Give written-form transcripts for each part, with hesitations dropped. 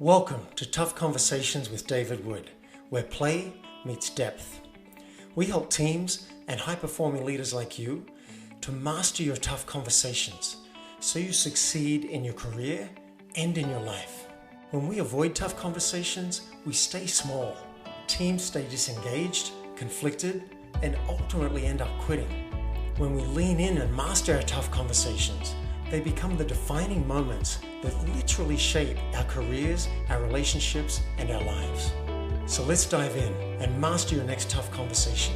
Welcome to Tough Conversations with David Wood, where play meets depth. We help teams and high-performing leaders like you to master your tough conversations so you succeed in your career and in your life. When we avoid tough conversations, we stay small. Teams stay disengaged, conflicted, and ultimately end up quitting. When we lean in and master our tough conversations, they become the defining moments that literally shape our careers, our relationships, and our lives. So let's dive in and master your next tough conversation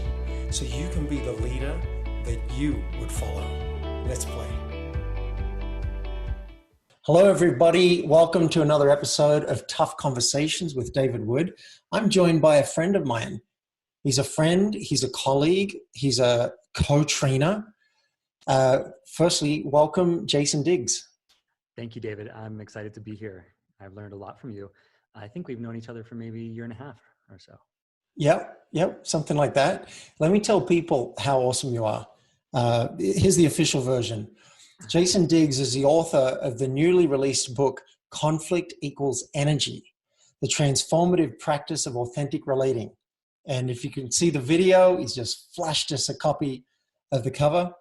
so you can be the leader that you would follow. Let's play. Hello, everybody. Welcome to another episode of Tough Conversations with David Wood. I'm joined by a friend of mine. He's a friend, he's a colleague, he's a co-trainer. Firstly, welcome, Jason Diggs. Thank you, David. I'm excited to be here. I've learned a lot from you. I think we've known each other for maybe a year and a half or so. Yep, something like that. Let me tell people how awesome you are. Here's the official version. Jason Diggs is the author of the newly released book, Conflict Equals Energy, the transformative practice of authentic relating. And if you can see the video, he's just flashed us a copy of the cover.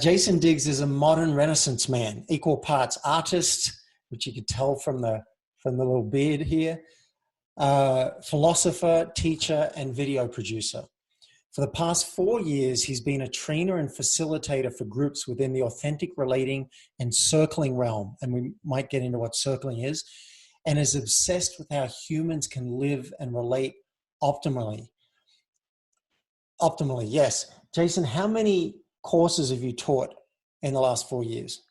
Jason Diggs is a modern Renaissance man, equal parts artist, which you could tell from the little beard here, philosopher, teacher, and video producer. For the past 4 years, he's been a trainer and facilitator for groups within the authentic relating and circling realm, and we might get into what circling is, and is obsessed with how humans can live and relate optimally. Optimally, yes. Jason, how many courses have you taught in the last 4 years?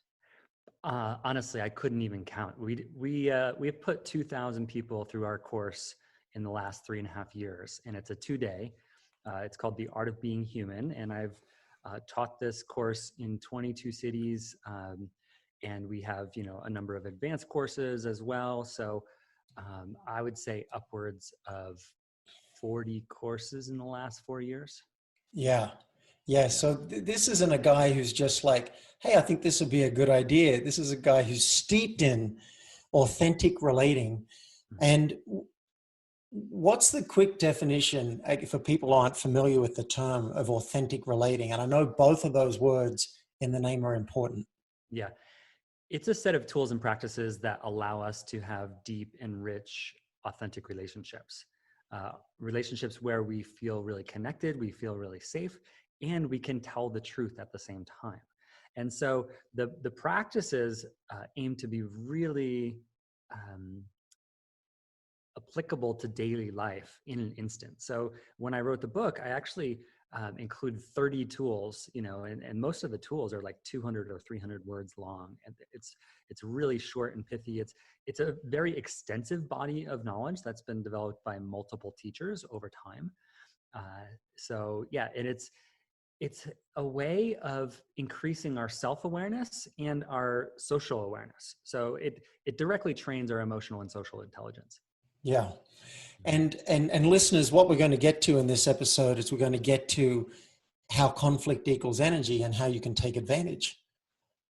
Honestly, I couldn't even count. We have put 2,000 people through our course in the last 3.5 years, and it's a 2-day. It's called The Art of Being Human, and I've taught this course in 22 cities, and we have a number of advanced courses as well. So I would say upwards of 40 courses in the last 4 years. Yeah. So this isn't a guy who's just like, hey, I think this would be a good idea. This is a guy who's steeped in authentic relating. And what's the quick definition for people who aren't familiar with the term of authentic relating? And I know both of those words in the name are important. Yeah. It's a set of tools and practices that allow us to have deep and rich, authentic relationships. Relationships where we feel really connected, we feel really safe, and we can tell the truth at the same time. And so the practices aim to be really applicable to daily life in an instant. So when I wrote the book, I actually include 30 tools, and most of the tools are like 200 or 300 words long. And it's really short and pithy. It's a very extensive body of knowledge that's been developed by multiple teachers over time. So yeah, and it's a way of increasing our self-awareness and our social awareness. So it directly trains our emotional and social intelligence. Yeah. And listeners, what we're going to get to in this episode is we're going to get to how conflict equals energy and how you can take advantage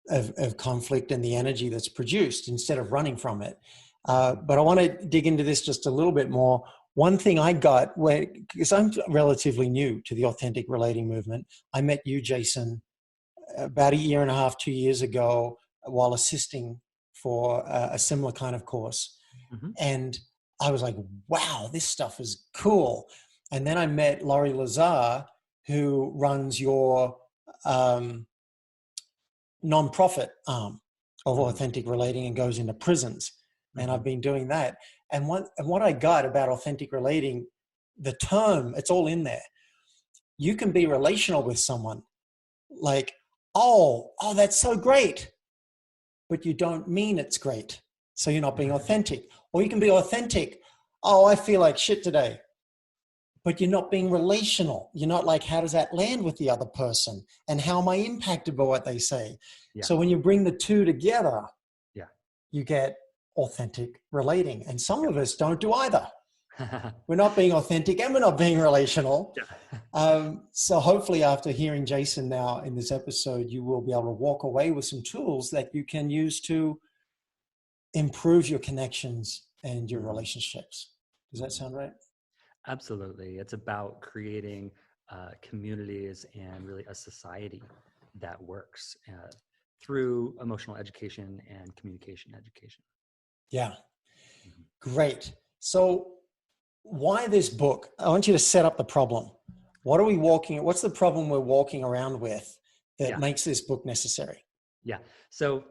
of conflict and the energy that's produced instead of running from it. But I want to dig into this just a little bit more. One thing I got, because I'm relatively new to the authentic relating movement, I met you, Jason, about 1.5 years, 2 years ago while assisting for a similar kind of course. Mm-hmm. And I was like, wow, this stuff is cool. And then I met Laurie Lazar, who runs your nonprofit arm of authentic relating and goes into prisons. And I've been doing that. And what I got about authentic relating, the term, it's all in there. You can be relational with someone like, oh, that's so great. But you don't mean it's great. So you're not being authentic. Or you can be authentic. Oh, I feel like shit today. But you're not being relational. You're not like, how does that land with the other person? And how am I impacted by what they say? Yeah. So when you bring the two together, you get authentic relating. And some of us don't do either. We're not being authentic and we're not being relational. So hopefully after hearing Jason now in this episode, you will be able to walk away with some tools that you can use to improve your connections and your relationships. Does that sound right? Absolutely. It's about creating communities and really a society that works through emotional education and communication education. Yeah. Mhm. Great. So why this book? I want you to set up the problem. What's the problem we're walking around with that Yeah. makes this book necessary? Yeah. So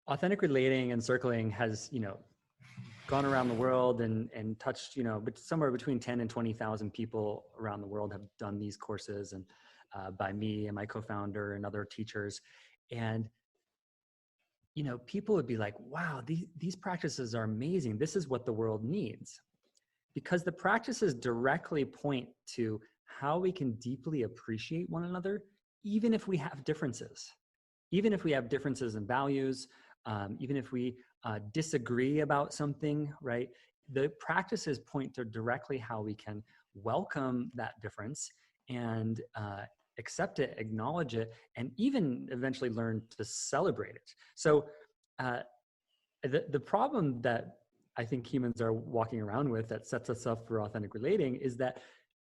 authentic relating and circling has, gone around the world and touched, but somewhere between 10 and 20,000 people around the world have done these courses, and by me and my co-founder and other teachers. And, people would be like, wow, these practices are amazing. This is what the world needs, because the practices directly point to how we can deeply appreciate one another, even if we have differences, in values, even if we disagree about something, right? The practices point to directly how we can welcome that difference and accept it, acknowledge it, and even eventually learn to celebrate it. So uh, the problem that I think humans are walking around with that sets us up for authentic relating is that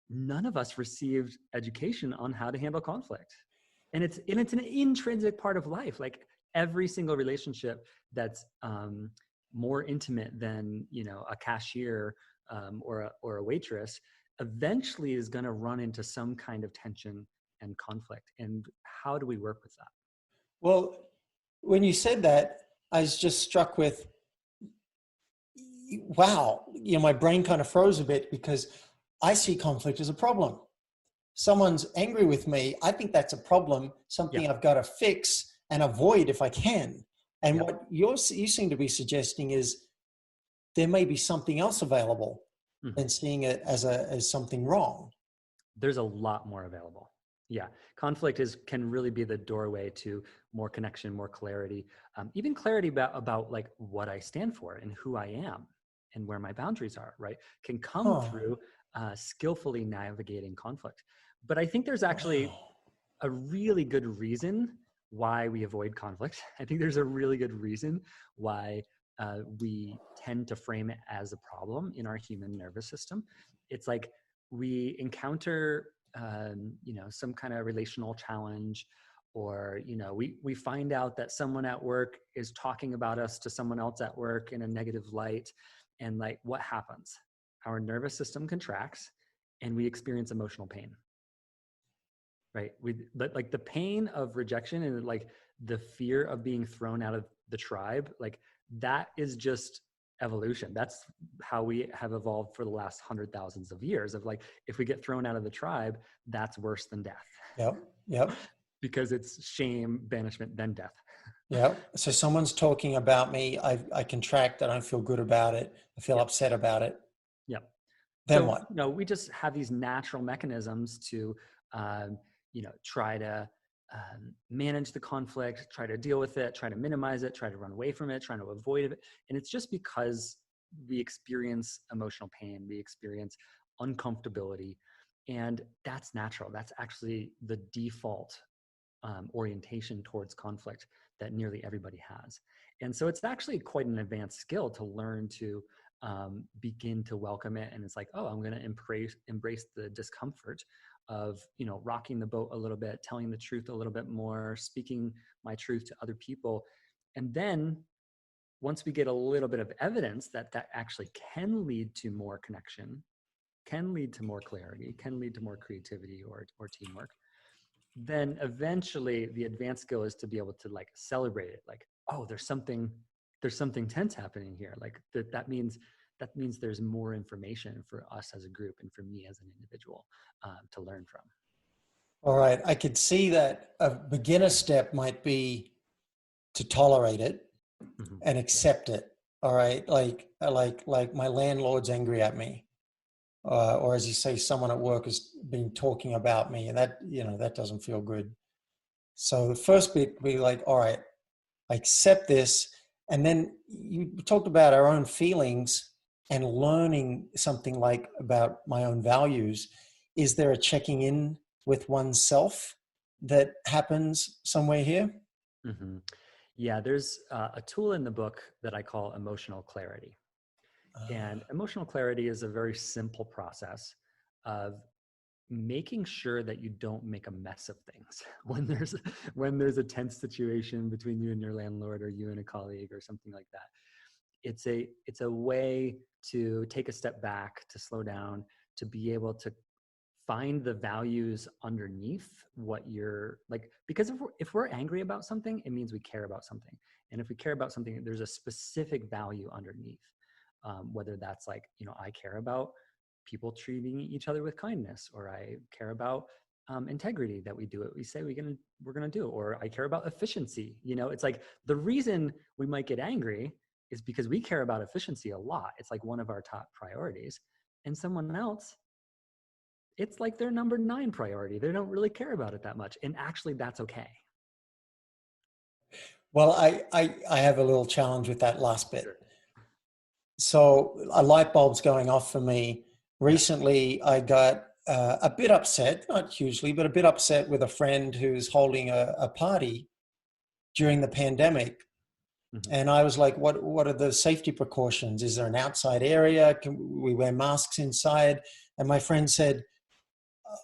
none of us received education on how to handle conflict. And it's an intrinsic part of life. Like every single relationship that's more intimate than, a cashier or a waitress eventually is going to run into some kind of tension and conflict. And how do we work with that? Well, when you said that, I was just struck with, wow, my brain kind of froze a bit because I see conflict as a problem. Someone's angry with me, I think that's a problem, Yeah. something I've got to fix and avoid if I can. And Yeah. what you seem to be suggesting is there may be something else available than seeing it as something wrong. There's a lot more available. Yeah, conflict can really be the doorway to more connection, more clarity, even clarity about like what I stand for and who I am and where my boundaries are. Right, can come Huh. through skillfully navigating conflict. But I think there's actually Wow. a really good reason why we avoid conflict. I think there's a really good reason why we tend to frame it as a problem in our human nervous system. It's like we encounter, some kind of relational challenge, or we find out that someone at work is talking about us to someone else at work in a negative light, and like what happens? Our nervous system contracts, and we experience emotional pain. Right. But like the pain of rejection and like the fear of being thrown out of the tribe, like that is just evolution. That's how we have evolved for the last 100,000s of years, of like, if we get thrown out of the tribe, that's worse than death. Yep. Yep. Because it's shame, banishment, then death. Yep. So someone's talking about me. I contract. I don't feel good about it. I feel Yep. upset about it. Yep. Then So, what? we just have these natural mechanisms to, try to manage the conflict, try to deal with it, try to minimize it, try to run away from it, trying to avoid it. And it's just because we experience emotional pain, we experience uncomfortability, and that's natural. That's actually the default orientation towards conflict that nearly everybody has. And so it's actually quite an advanced skill to learn to begin to welcome it. And it's like, oh, I'm going to embrace the discomfort of, rocking the boat a little bit, telling the truth a little bit more, speaking my truth to other people. And then once we get a little bit of evidence that that actually can lead to more connection, can lead to more clarity, can lead to more creativity or teamwork, then eventually the advanced skill is to be able to like celebrate it. Like, oh, there's something tense happening here. Like that means there's more information for us as a group and for me as an individual to learn from. All right. I could see that a beginner step might be to tolerate it Mm-hmm. and accept it. All right. Like my landlord's angry at me. Or as you say, someone at work has been talking about me, and that doesn't feel good. So the first bit would be like, all right, I accept this. And then you talked about our own feelings and learning something like about my own values. Is there a checking in with oneself that happens somewhere here? Mm-hmm. Yeah, there's a tool in the book that I call emotional clarity. And Ah, emotional clarity is a very simple process of making sure that you don't make a mess of things when there's a tense situation between you and your landlord, or you and a colleague, or something like that. It's a way to take a step back, to slow down, to be able to find the values underneath what you're like, because if we're angry about something, it means we care about something. And if we care about something, there's a specific value underneath. Whether that's like, I care about people treating each other with kindness, or I care about integrity, that we do what we say we're gonna do, or I care about efficiency. It's like the reason we might get angry is because we care about efficiency a lot. It's like one of our top priorities. And someone else, it's like their number 9 priority. They don't really care about it that much. And actually, that's okay. well, I have a little challenge with that last bit. Sure. So a light bulb's going off for me. Yeah. Recently, I got a bit upset, not hugely, but a bit upset with a friend who's holding a party during the pandemic. Mm-hmm. And I was like, what are the safety precautions? Is there an outside area? Can we wear masks inside? And my friend said,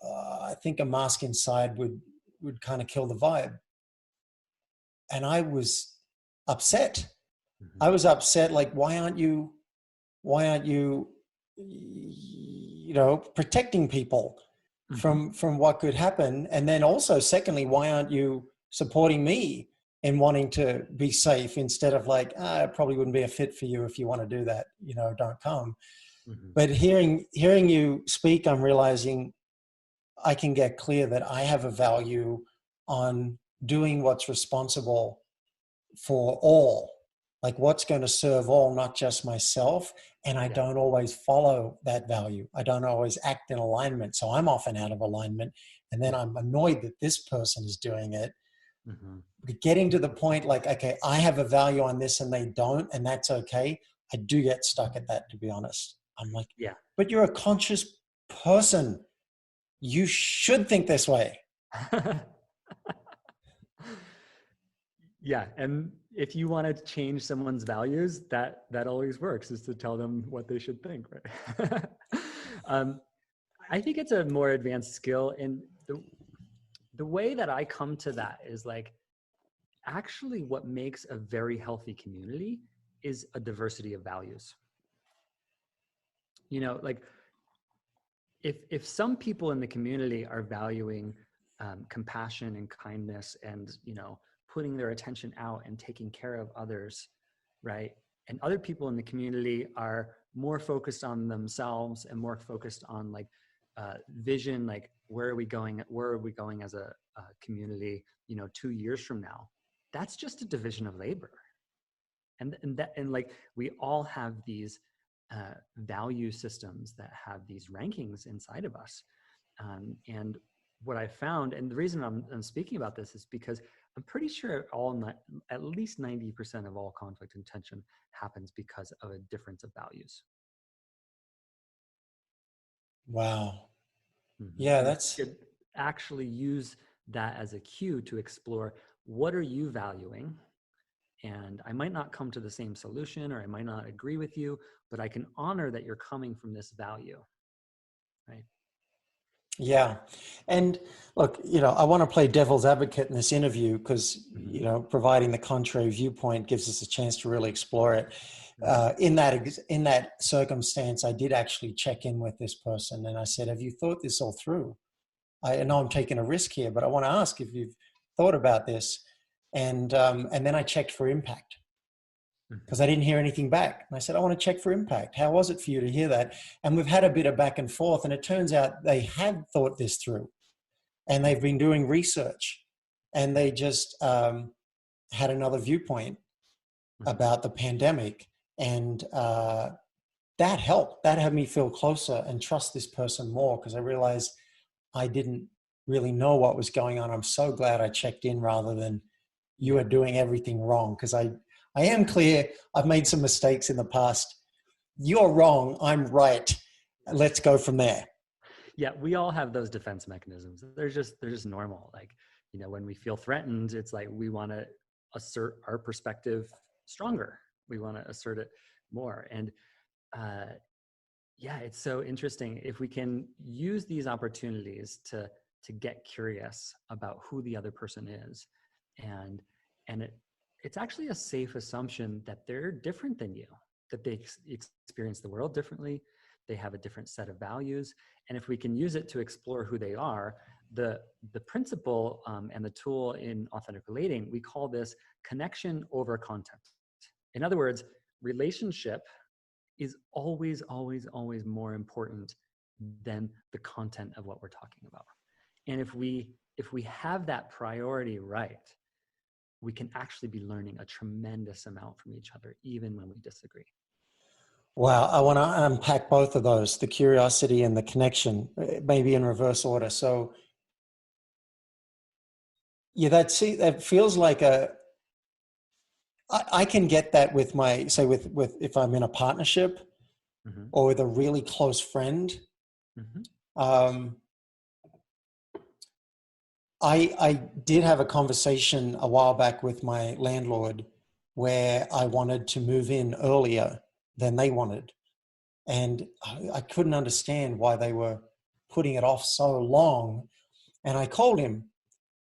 I think a mask inside would kind of kill the vibe. And I was upset. Mm-hmm. I was upset, like, why aren't you, protecting people Mm-hmm. from what could happen? And then also, secondly, why aren't you supporting me in wanting to be safe, instead of like, it probably wouldn't be a fit for you if you want to do that, don't come. Mm-hmm. But hearing you speak, I'm realizing I can get clear that I have a value on doing what's responsible for all, like what's going to serve all, not just myself. And I Yeah. don't always follow that value. I don't always act in alignment. So I'm often out of alignment. And then I'm annoyed that this person is doing it. Mm-hmm. But getting to the point like, okay, I have a value on this and they don't, and that's okay. I do get stuck at that, to be honest. I'm like, Yeah. but you're a conscious person. You should think this way. Yeah. And if you want to change someone's values, that always works, is to tell them what they should think, right? um, I think it's a more advanced skill. And the way that I come to that is like, actually what makes a very healthy community is a diversity of values. Like, if some people in the community are valuing compassion and kindness, and putting their attention out and taking care of others, right? And other people in the community are more focused on themselves and more focused on like vision, like where are we going as a community 2 years from now. That's just a division of labor. And like, we all have these value systems that have these rankings inside of us. And what I found, and the reason I'm speaking about this, is because I'm pretty sure at least 90% of all conflict and tension happens because of a difference of values. Wow. Mm-hmm. Yeah, And if that's, you could actually use that as a cue to explore, what are you valuing? And I might not come to the same solution, or I might not agree with you, but I can honor that you're coming from this value, right? yeah. And look, I want to play devil's advocate in this interview because, Mm-hmm. providing the contrary viewpoint gives us a chance to really explore it. Mm-hmm. In that circumstance, I did actually check in with this person and I said, have you thought this all through? I know I'm taking a risk here, but I want to ask if you've thought about this. And then I checked for impact, because I didn't hear anything back. And I said, I want to check for impact. How was it for you to hear that? And we've had a bit of back and forth, and it turns out they had thought this through and they've been doing research, and they just had another viewpoint Mm-hmm. about the pandemic. And that helped. That had me feel closer and trust this person more, because I realized I didn't really know what was going on. I'm so glad I checked in rather than you are doing everything wrong, because I am clear. I've made some mistakes in the past. You're wrong. I'm right. Let's go from there. Yeah, we all have those defense mechanisms. They're just normal. Like, when we feel threatened, it's like we want to assert our perspective stronger. We want to assert it more. And yeah, it's so interesting. If we can use these opportunities to get curious about who the other person is, and it's actually a safe assumption that they're different than you, that they experience the world differently, they have a different set of values. And if we can use it to explore who they are, the principle and the tool in authentic relating, we call this connection over content. In other words, relationship is always, always, always more important than the content of what we're talking about. And if we have that priority right, we can actually be learning a tremendous amount from each other, even when we disagree. Wow, I want to unpack both of those, the curiosity and the connection, maybe in reverse order. So, yeah, that feels like I can get that with with if I'm in a partnership Mm-hmm. or with a really close friend. Mm-hmm. I did have a conversation a while back with my landlord where I wanted to move in earlier than they wanted. And I couldn't understand why they were putting it off so long. And I called him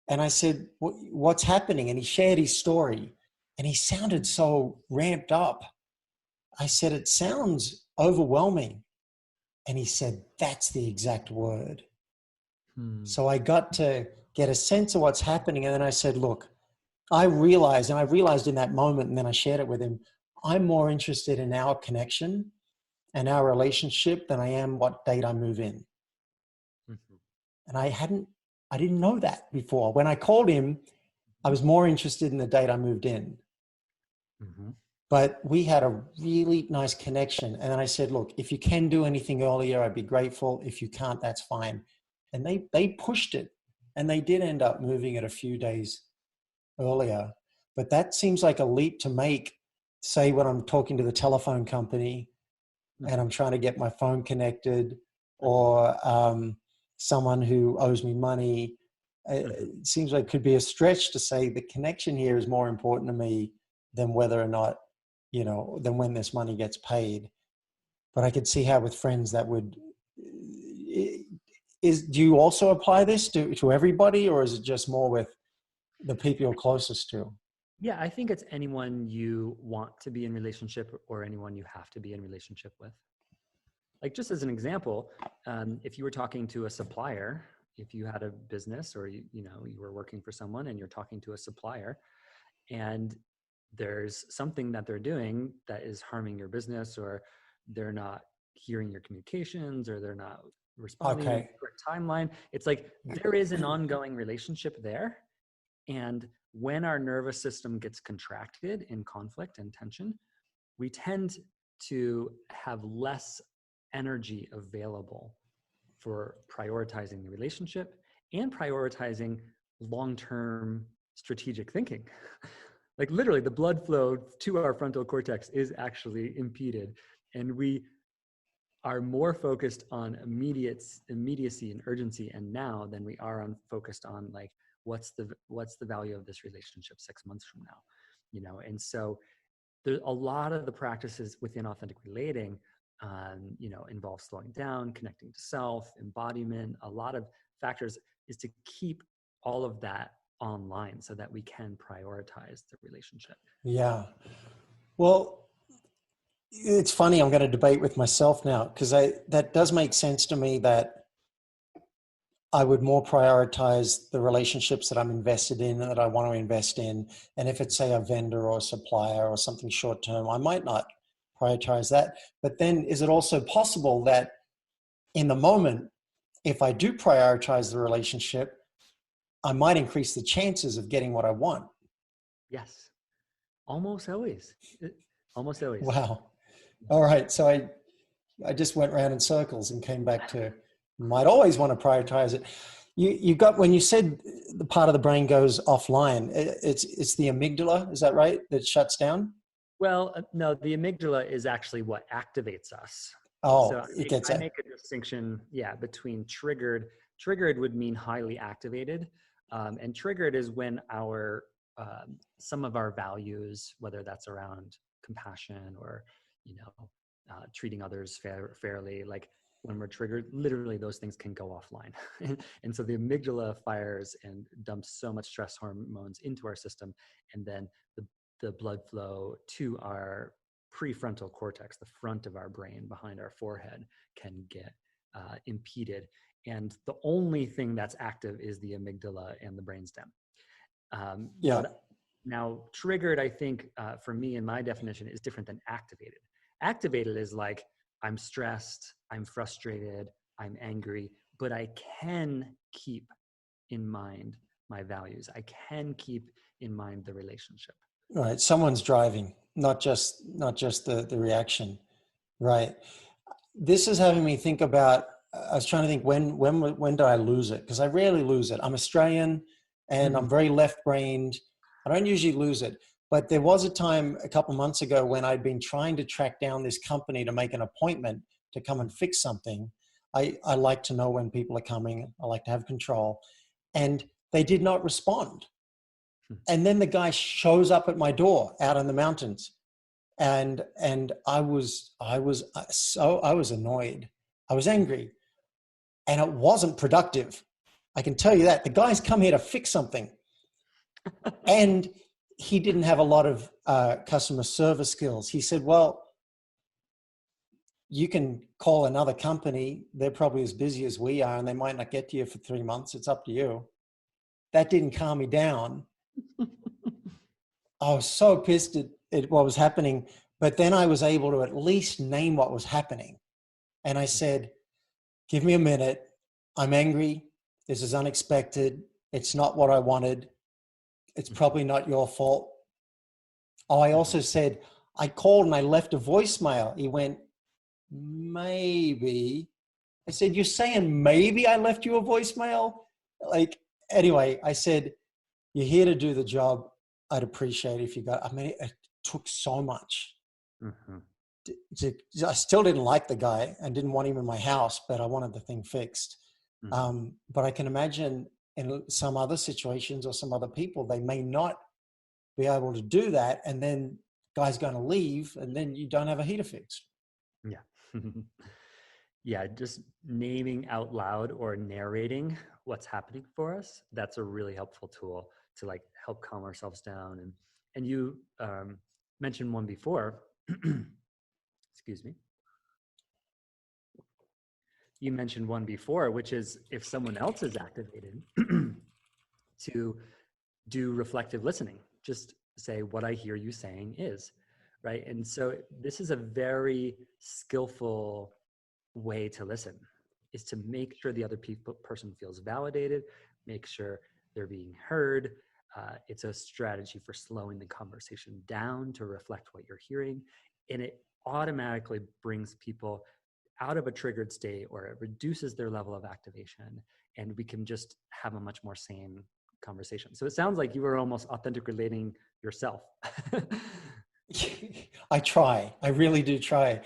and I said, what's happening? And he shared his story and he sounded so ramped up. I said, it sounds overwhelming. And he said, that's the exact word. So I got to get a sense of what's happening. And then I said, look, I realized in that moment, and then I shared it with him, I'm more interested in our connection and our relationship than I am what date I move in. Mm-hmm. And I didn't know that before. When I called him, I was more interested in the date I moved in. Mm-hmm. But we had a really nice connection. And then I said, look, if you can do anything earlier, I'd be grateful. If you can't, that's fine. And they pushed it. And they did end up moving it a few days earlier. But that seems like a leap to make, say, when I'm talking to the telephone company and I'm trying to get my phone connected, or someone who owes me money. It seems like it could be a stretch to say the connection here is more important to me than whether or not, than when this money gets paid. But I could see how with friends that would, do you also apply this to everybody, or is it just more with the people you're closest to? Yeah, I think it's anyone you want to be in relationship or anyone you have to be in relationship with. Like, just as an example, if you were talking to a supplier, if you had a business or you were working for someone and you're talking to a supplier and there's something that they're doing that is harming your business, or they're not hearing your communications, or they're not responding in the correct timeline, it's like there is an ongoing relationship there. And when our nervous system gets contracted in conflict and tension, we tend to have less energy available for prioritizing the relationship and prioritizing long-term strategic thinking. Like, literally, the blood flow to our frontal cortex is actually impeded, and we are more focused on immediacy and urgency and now than we are focused on, like, what's the value of this relationship 6 months from now, And so there's a lot of the practices within authentic relating, involve slowing down, connecting to self, embodiment. A lot of factors is to keep all of that online so that we can prioritize the relationship. Yeah. Well, it's funny, I'm going to debate with myself now, because that does make sense to me, that I would more prioritize the relationships that I'm invested in and that I want to invest in. And if it's, say, a vendor or a supplier or something short term, I might not prioritize that. But then is it also possible that in the moment, if I do prioritize the relationship, I might increase the chances of getting what I want? Yes. Almost always. Almost always. Wow. All right. So I just went round in circles and came back to, might always want to prioritize it. You got, when you said the part of the brain goes offline, it's the amygdala, is that right? That shuts down? Well, no, the amygdala is actually what activates us. Oh, so it gets I make a distinction, between triggered. Triggered would mean highly activated. And triggered is when our some of our values, whether that's around compassion or, you know, treating others fairly, like when we're triggered, literally those things can go offline. And so the amygdala fires and dumps so much stress hormones into our system. And then the blood flow to our prefrontal cortex, the front of our brain behind our forehead, can get impeded. And the only thing that's active is the amygdala and the brainstem. But now, triggered, I think, for me, in my definition, is different than activated. Activated is like, I'm stressed, I'm frustrated, I'm angry, but I can keep in mind my values. I can keep in mind the relationship. Right. Someone's driving, not just the reaction. Right. This is having me think about, I was trying to think when do I lose it? Because I rarely lose it. I'm Australian and I'm very left-brained. I don't usually lose it. But there was a time a couple months ago when I'd been trying to track down this company to make an appointment to come and fix something. I like to know when people are coming. I like to have control. And they did not respond. And then the guy shows up at my door out in the mountains. And I was annoyed. I was angry. And it wasn't productive. I can tell you that. The guy's come here to fix something. And he didn't have a lot of customer service skills. He said, well, you can call another company. They're probably as busy as we are, and they might not get to you for 3 months. It's up to you. That didn't calm me down. I was so pissed at what was happening. But then I was able to at least name what was happening. And I said, give me a minute. I'm angry. This is unexpected. It's not what I wanted. It's probably not your fault. Oh, I also said, I called and I left a voicemail. He went, maybe. I said, you're saying maybe I left you a voicemail? Like, anyway, I said, you're here to do the job. I'd appreciate it if you got, I mean, it took so much. I still didn't like the guy and didn't want him in my house, but I wanted the thing fixed. But I can imagine in some other situations or some other people, they may not be able to do that. And then guy's going to leave and then you don't have a heater fixed. Yeah. Yeah. Just naming out loud or narrating what's happening for us. That's a really helpful tool to like help calm ourselves down. And you mentioned one before, excuse me. You mentioned one before, which is if someone else is activated to do reflective listening, just say what I hear you saying is, right? And so this is a very skillful way to listen, is to make sure the other person feels validated, make sure they're being heard. It's a strategy for slowing the conversation down to reflect what you're hearing. And it automatically brings people out of a triggered state, or it reduces their level of activation, and we can just have a much more sane conversation. So it sounds like you were almost authentic relating yourself. I try. I really do try.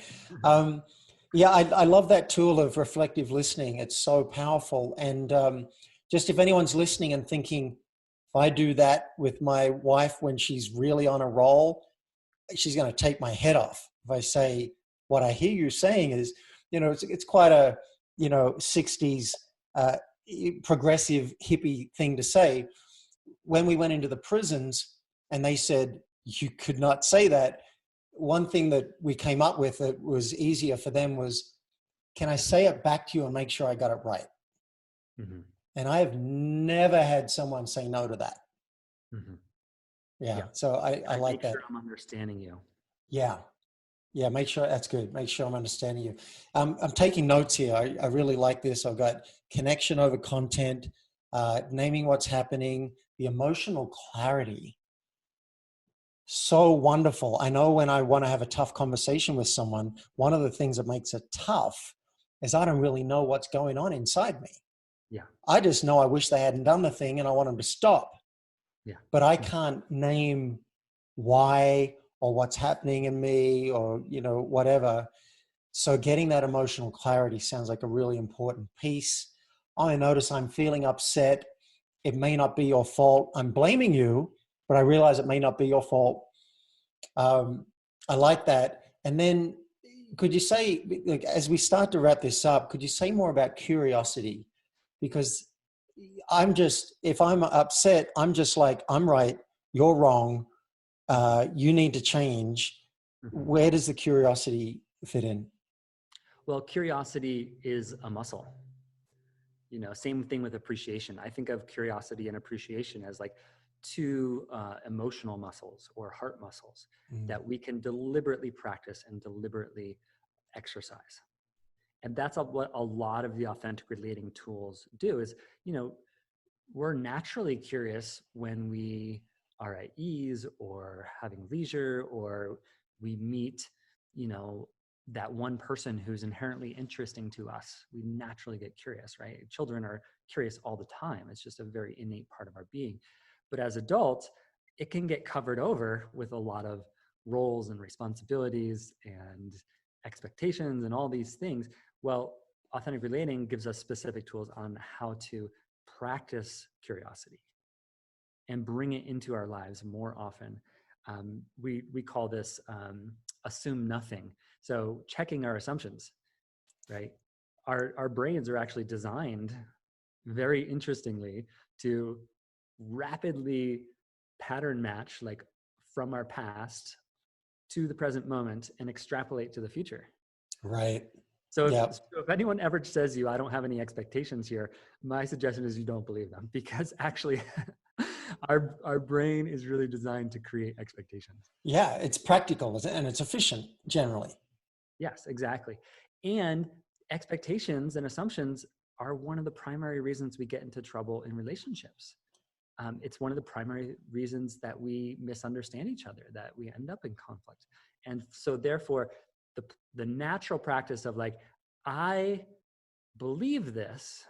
Yeah, I love that tool of reflective listening. It's so powerful. And just if anyone's listening and thinking, if I do that with my wife when she's really on a roll, she's going to take my head off. If I say, what I hear you saying is, you know, it's quite a, you know, 60s progressive hippie thing to say. When we went into the prisons and they said, you could not say that, one thing that we came up with that was easier for them was, can I say it back to you and make sure I got it right? And I have never had someone say no to that. Yeah. So I like that. Make sure I'm understanding you. Yeah. Yeah, make sure that's good. Make sure I'm understanding you. I'm taking notes here. I really like this. I've got connection over content, naming what's happening, the emotional clarity. So wonderful. I know when I want to have a tough conversation with someone, one of the things that makes it tough is I don't really know what's going on inside me. Yeah. I just know I wish they hadn't done the thing and I want them to stop. Yeah. But I can't name why or what's happening in me or, you know, whatever. So getting that emotional clarity sounds like a really important piece. I notice I'm feeling upset. It may not be your fault. I'm blaming you, but I realize it may not be your fault. I like that. And then could you say, like, as we start to wrap this up, could you say more about curiosity? Because if I'm upset, I'm just like, I'm right, you're wrong, you need to change. Where does the curiosity fit in? Well, curiosity is a muscle. You know, same thing with appreciation. I think of curiosity and appreciation as like two emotional muscles or heart muscles that we can deliberately practice and deliberately exercise. And that's what a lot of the authentic relating tools do is, you know, we're naturally curious when we are at ease or having leisure, or we meet, you know, that one person who's inherently interesting to us. We naturally get curious, right? Children are curious all the time. It's just a very innate part of our being. But as adults, it can get covered over with a lot of roles and responsibilities and expectations and all these things. Well, authentic relating gives us specific tools on how to practice curiosity and bring it into our lives more often. We call this assume nothing. So checking our assumptions, right? Our brains are actually designed very interestingly to rapidly pattern match, like from our past to the present moment and extrapolate to the future. Right. So Yeah. if anyone ever says to you, I don't have any expectations here, my suggestion is you don't believe them, because actually our brain is really designed to create expectations. Yeah, it's practical and it's efficient generally. Yes, exactly. And expectations and assumptions are one of the primary reasons we get into trouble in relationships. It's one of the primary reasons that we misunderstand each other, that we end up in conflict. And so therefore, the natural practice of like, I believe this,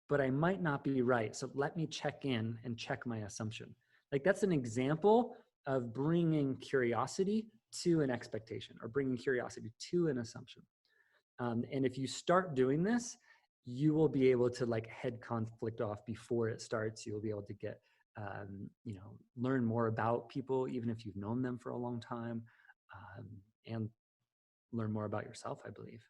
but I might not be right. So let me check in and check my assumption. Like that's an example of bringing curiosity to an expectation or bringing curiosity to an assumption. And if you start doing this, you will be able to like head conflict off before it starts. You'll be able to get, you know, learn more about people, even if you've known them for a long time, and learn more about yourself, I believe.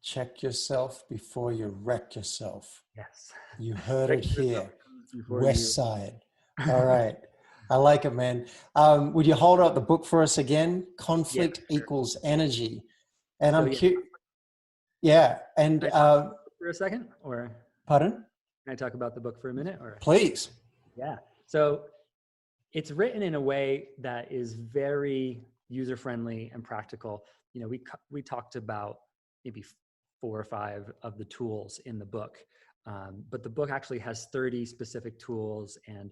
Check yourself before you wreck yourself. Yes. You heard Check it here. before West you. Side. All right. I like it, man. Would you hold up the book for us again? Conflict Yeah, sure. equals energy. And So I'm yeah, curious. Yeah. And, can I talk about the book for a second, or pardon? can I talk about the book for a minute? Or Please. yeah. So it's written in a way that is very user-friendly and practical. You know, we talked about maybe 4 or 5 of the tools in the book, but the book actually has 30 specific tools and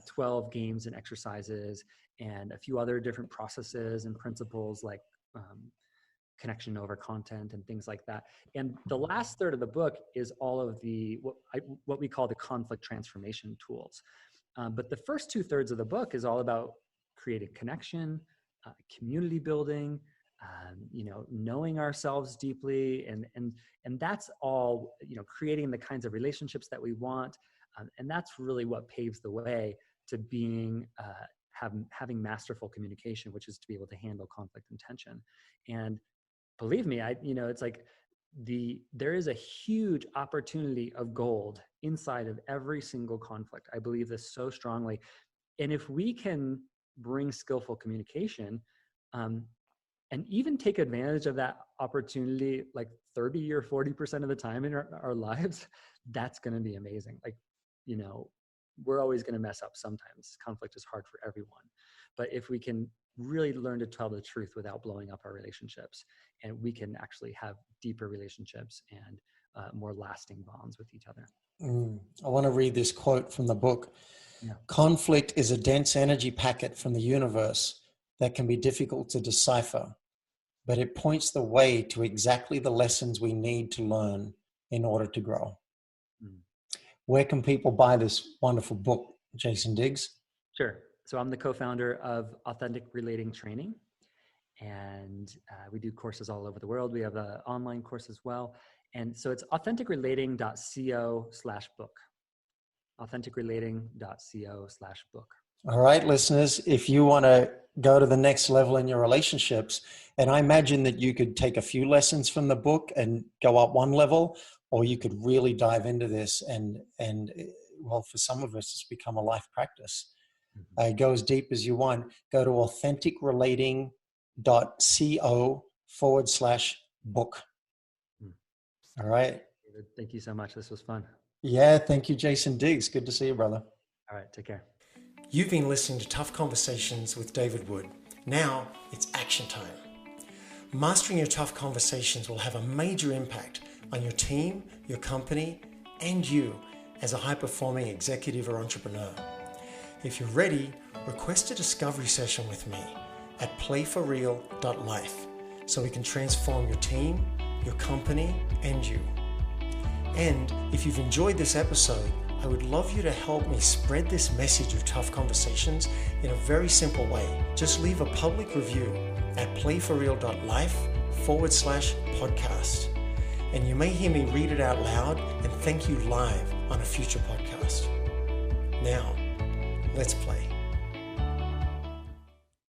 12 games and exercises and a few other different processes and principles like connection over content and things like that. And the last third of the book is all of the what we call the conflict transformation tools. But the first 2/3 of the book is all about creating connection, community building, you know, knowing ourselves deeply, and that's all, you know, creating the kinds of relationships that we want, and that's really what paves the way to being having masterful communication, which is to be able to handle conflict and tension. And believe me, you know, it's like there is a huge opportunity of gold inside of every single conflict. I believe this so strongly. And if we can bring skillful communication, and even take advantage of that opportunity, like 30 or 40% of the time in our lives, that's going to be amazing. Like, you know, we're always going to mess up sometimes. Conflict is hard for everyone. But if we can really learn to tell the truth without blowing up our relationships, and we can actually have deeper relationships and more lasting bonds with each other. I want to read this quote from the book. Yeah. Conflict is a dense energy packet from the universe that can be difficult to decipher, but it points the way to exactly the lessons we need to learn in order to grow. Where can people buy this wonderful book, Jason Diggs? Sure. So I'm the co-founder of Authentic Relating Training, and we do courses all over the world. We have an online course as well. And so it's authenticrelating.co/book. authenticrelating.co/book. All right, listeners, if you want to go to the next level in your relationships, and I imagine that you could take a few lessons from the book and go up one level, or you could really dive into this and well, for some of us, it's become a life practice. Go as deep as you want. Go to authenticrelating.co/book. All right. David, thank you so much. This was fun. Yeah, thank you, Jason Diggs. Good to see you, brother. All right, take care. You've been listening to Tough Conversations with David Wood. Now it's action time. Mastering your tough conversations will have a major impact on your team, your company, and you as a high-performing executive or entrepreneur. If you're ready, request a discovery session with me at playforreal.life so we can transform your team, your company, and you. And if you've enjoyed this episode, I would love you to help me spread this message of tough conversations in a very simple way. Just leave a public review at playforreal.life/podcast. And you may hear me read it out loud and thank you live on a future podcast. Now, let's play.